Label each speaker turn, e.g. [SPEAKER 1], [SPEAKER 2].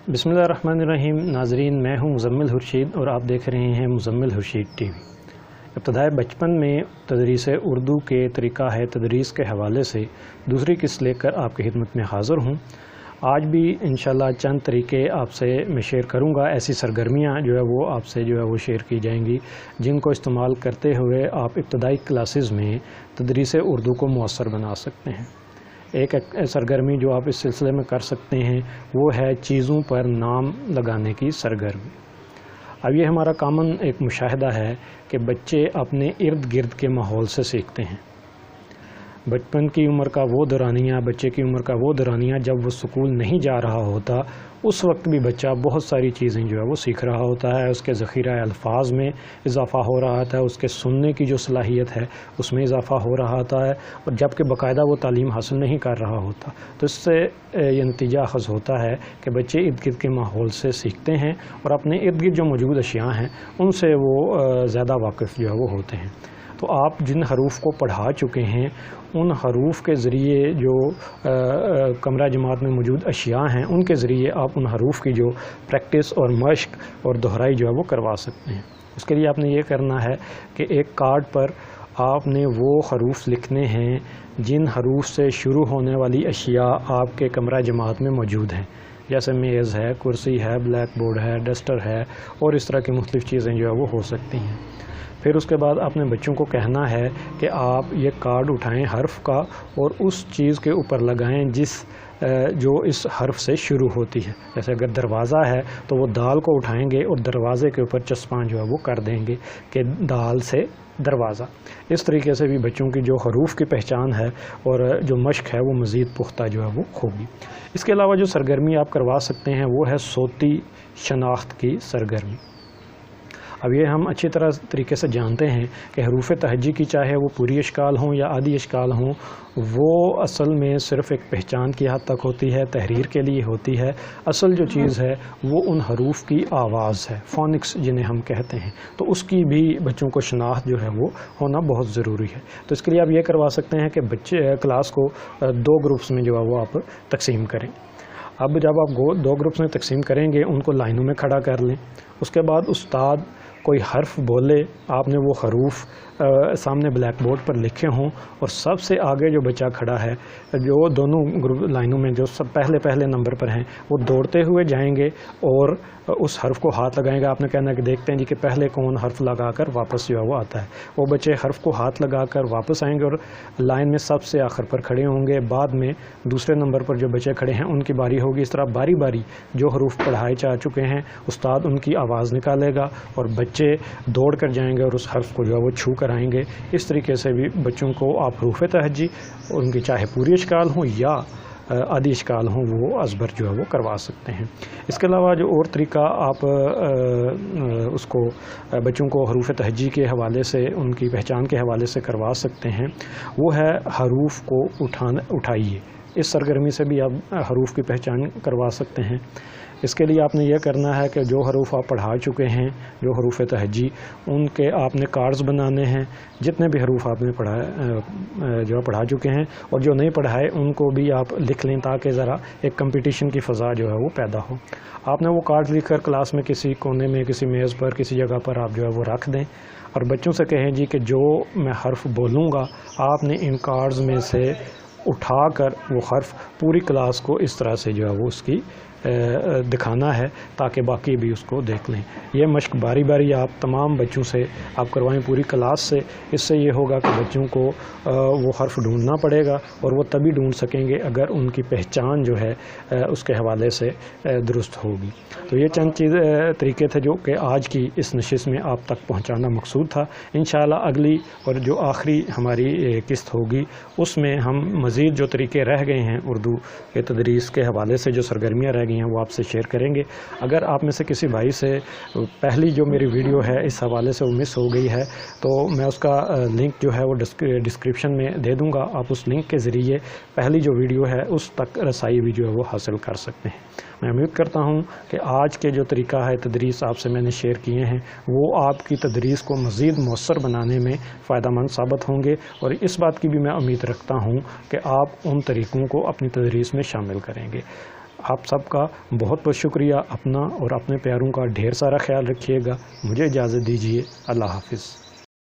[SPEAKER 1] बिस्मिल्लाहिर्रहमानिर्रहीम। नाजरीन, मैं हूं मुज़म्मिल हुर्शीद और आप देख रहे हैं मुज़म्मिल हुर्शीद टीवी। इब्तदाई बचपन में तदरीस उर्दू के तरीक़ा है तदरीस के हवाले से दूसरी किस्त लेकर आपकी खिदमत में हाज़िर हूं। आज भी इंशाअल्लाह चंद तरीक़े आपसे मैं शेयर करूंगा। ऐसी सरगर्मियां जो है वो आपसे जो है वो शेयर की जाएंगी जिनको इस्तेमाल करते हुए आप इब्तदाई क्लासेस में तदरीस उर्दू को मुअस्सर बना सकते हैं। एक सरगर्मी जो आप इस सिलसिले में कर सकते हैं वो है चीज़ों पर नाम लगाने की सरगर्मी। अब ये हमारा कॉमन एक मुशाहिदा है कि बच्चे अपने इर्द गिर्द के माहौल से सीखते हैं। बचपन की उम्र का वो दौरानिया, बच्चे की उम्र का वो दौरानिया जब वो स्कूल नहीं जा रहा होता, उस वक्त भी बच्चा बहुत सारी चीज़ें जो है वो सीख रहा होता है। उसके ज़ख़ीरा अल्फाज में इजाफ़ा हो रहा होता है, उसके सुनने की जो सलाहियत है उसमें इजाफ़ा हो रहा होता है, और जबकि बाकायदा वो तालीम हासिल नहीं कर रहा होता। तो इससे ये नतीजा अख़ज़ होता है कि बच्चे इर्द गिर्द के माहौल से सीखते हैं और अपने इर्द गिर्द जो मौजूद अशिया हैं उनसे वो ज़्यादा वाकिफ़ जो है वो होते हैं। तो आप जिन हरूफ को पढ़ा चुके हैं उन हरूफ के ज़रिए जो कमरा जमात में मौजूद अशिया हैं उनके ज़रिए आप उन हरूफ की जो प्रैक्टिस और मश्क और दोहराई जो है वो करवा सकते हैं। उसके लिए आपने ये करना है कि एक कार्ड पर आपने वो हरूफ लिखने हैं जिन हरूफ से शुरू होने वाली अशिया आपके कमरा जमात में मौजूद हैं, जैसे मेज़ है, कुर्सी है, ब्लैक बोर्ड है, डस्टर है और इस तरह की मुख्तलिफ़ चीज़ें जो है वो हो सकती हैं। फिर उसके बाद अपने बच्चों को कहना है कि आप ये कार्ड उठाएं हर्फ का और उस चीज़ के ऊपर लगाएं जिस जो इस हर्फ से शुरू होती है। जैसे अगर दरवाज़ा है तो वो दाल को उठाएंगे और दरवाज़े के ऊपर चस्पान जो है वो कर देंगे कि दाल से दरवाज़ा। इस तरीके से भी बच्चों की जो हरूफ की पहचान है और जो मश्क है वो मज़ीद पुख्ता जो है वो होगी। इसके अलावा जो सरगर्मी आप करवा सकते हैं वो है सोती शनाख्त की सरगर्मी। अब ये हम अच्छी तरह तरीके से जानते हैं कि हरूफ तहज्जी की चाहे वो पूरी अशकाल हों या आधी अशकाल हों, वो असल में सिर्फ़ एक पहचान की हद तक होती है, तहरीर के लिए होती है। असल जो चीज़ है वो उन हरूफ की आवाज़ है, फ़ोनिक्स जिन्हें हम कहते हैं। तो उसकी भी बच्चों को शनाख्त जो है वो होना बहुत ज़रूरी है। तो इसके लिए आप ये करवा सकते हैं कि बच्चे क्लास को दो ग्रुप्स में जो है वो आप तकसीम करें। अब जब आप दो ग्रुप्स में तकसीम करेंगे उनको लाइनों में खड़ा कर लें। उसके बाद उस्ताद कोई हर्फ बोले, आपने वो हरूफ सामने ब्लैक बोर्ड पर लिखे हों और सबसे आगे जो बच्चा खड़ा है, जो दोनों ग्रुप लाइनों में जो सब पहले नंबर पर हैं, वो दौड़ते हुए जाएंगे और उस हर्फ को हाथ लगाएंगे। आपने कहना कि देखते हैं जी कि पहले कौन हर्फ लगाकर वापस जो है वो आता है। वो बच्चे हर्फ को हाथ लगाकर वापस आएंगे और लाइन में सबसे आखिर पर खड़े होंगे। बाद में दूसरे नंबर पर जो बच्चे खड़े हैं उनकी बारी होगी। इस तरह बारी बारी जो हरूफ पढ़ाए जा चुके हैं उस्ताद उनकी आवाज़ निकालेगा और बच्चे दौड़ कर जाएंगे और उस हर्फ को जो है वो छू कर आएंगे। इस तरीके से भी बच्चों को आप हरूफ तहज्जी उनकी चाहे पूरी अशकाल हों या आधी अशकाल हों वो अज़बर जो है वो करवा सकते हैं। इसके अलावा जो और तरीका आप उसको बच्चों को हरूफ तहज्जी के हवाले से उनकी पहचान के हवाले से करवा सकते हैं वो है हरूफ को उठाइए। इस सरगर्मी से भी आप हरूफ की पहचान करवा सकते हैं। इसके लिए आपने यह करना है कि जो हरूफ आप पढ़ा चुके हैं, जो हरूफ तहज्जी, उनके आपने कार्ड्स बनाने हैं। जितने भी हरूफ आपने जो पढ़ा चुके हैं और जो नहीं पढ़ाए उनको भी आप लिख लें ताकि ज़रा एक कंपटीशन की फ़ज़ा जो है वो पैदा हो। आपने वो कार्ड्स लिख कर क्लास में किसी कोने में, किसी मेज़ पर, किसी जगह पर आप जो है वो रख दें और बच्चों से कहें जी कि जो मैं हर्फ बोलूँगा आपने इन कार्ड्स में से उठाकर वो हर्फ पूरी क्लास को इस तरह से जो है वो उसकी दिखाना है ताकि बाकी भी उसको देख लें। ये मश्क बारी बारी आप तमाम बच्चों से आप करवाएं, पूरी क्लास से। इससे ये होगा कि बच्चों को वो हर्फ ढूंढना पड़ेगा और वो तभी ढूंढ सकेंगे अगर उनकी पहचान जो है उसके हवाले से दुरुस्त होगी। तो ये चंद तरीके थे जो कि आज की इस नशिस्त में आप तक पहुँचाना मकसूद था। इंशाअल्लाह अगली और जो आखिरी हमारी किस्त होगी उसमें हम मज़ीद जो तरीके रह गए हैं उर्दू के तदरीस के हवाले से, जो सरगर्मियाँ रह हैं वो आपसे शेयर करेंगे। अगर आप में से किसी भाई से पहली जो मेरी वीडियो है इस हवाले से वो मिस हो गई है तो मैं उसका लिंक जो है वो डिस्क्रिप्शन में दे दूंगा। आप उस लिंक के ज़रिए पहली जो वीडियो है उस तक रसाई भी जो है वो हासिल कर सकते हैं। मैं उम्मीद करता हूँ कि आज के जो तरीका है तदरीस आपसे मैंने शेयर किए हैं वो आपकी तदरीस को मज़ीद मौसर बनाने में फ़ायदेमंद साबित होंगे और इस बात की भी मैं उम्मीद रखता हूँ कि आप उन तरीक़ों को अपनी तदरीस में शामिल करेंगे। آپ سب کا بہت بہت شکریہ. اپنا اور اپنے پیاروں کا ڈھیر سارا خیال رکھیے گا. مجھے اجازت دیجیے. اللہ حافظ.